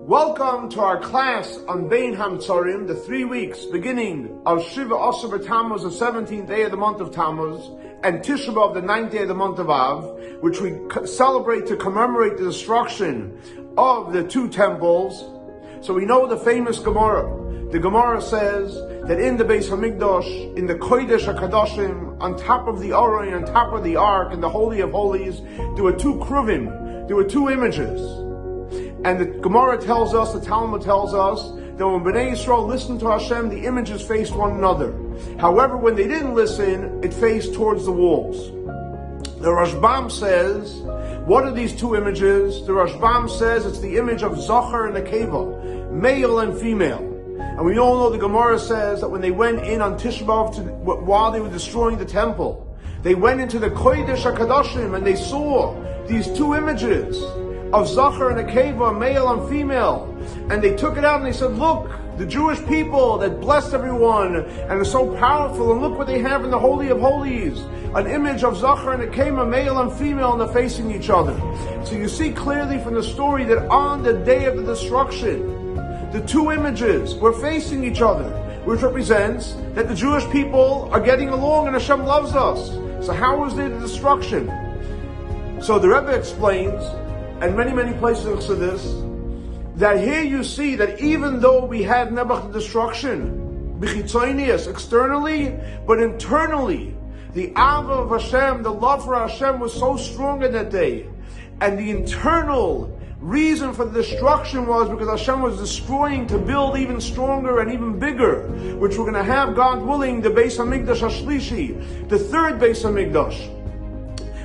Welcome to our class on Bein Hamtzorim, the 3 weeks beginning of Shiva Asar Tammuz, the 17th day of the month of Tammuz, and Tisha B'Av, the 9th day of the month of Av, which we celebrate to commemorate the destruction of the two temples. So we know the famous Gemara. The Gemara says that in the Beis Hamikdash, in the Kodesh HaKadoshim, on top of the Aron, on top of the Ark, in the Holy of Holies, there were two kruvim, there were two images. And the Gemara tells us, the Talmud tells us, that when Bnei Yisrael listened to Hashem, the images faced one another. However, when they didn't listen, it faced towards the walls. The Rashbam says, what are these two images? The Rashbam says it's the image of Zachar and Nekeva, male and female. And we all know the Gemara says that when they went in on Tisha B'Av while they were destroying the temple, they went into the Kodesh HaKadoshim and they saw these two images of Zachar and Nekeva, male and female. And they took it out and they said, look, the Jewish people that blessed everyone and are so powerful, and look what they have in the Holy of Holies, an image of Zachar and Nekeva, male and female, and they're facing each other. So you see clearly from the story that on the day of the destruction, the two images were facing each other, which represents that the Jewish people are getting along and Hashem loves us. So how was there the destruction? So the Rebbe explains, and many places in Chassidus, that here you see that even though we had Nebuch the destruction, B'chitzonius, externally, but internally, the Ava of Hashem, the love for Hashem was so strong in that day. And the internal reason for the destruction was because Hashem was destroying to build even stronger and even bigger, which we're going to have, God willing, the Beis Hamikdash HaShlishi, the third Beis Hamikdash,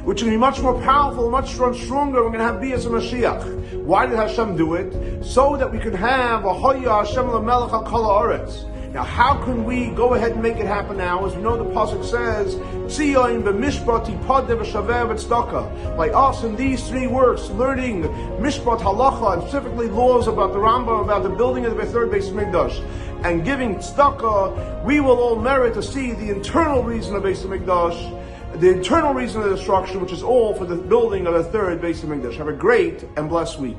which will be much more powerful, much stronger. We're going to have Bias and Mashiach. Why did Hashem do it? So that we could have a Hoya Hashem Lamelech Al Kol Haaretz. Now, how can we go ahead and make it happen now? As we know, the pasuk says, "Tzion b'mishpat yipadeh v'shaveh v'tzedakah." By us in these 3 works, learning mishpat halacha and specifically laws about the Rambam, about the building of the third Beis Hamikdash, and giving tzedakah, we will all merit to see the internal reason of Beis Hamikdash, the internal reason of the destruction, which is all for the building of the third Beis Hamikdash. Have a great and blessed week.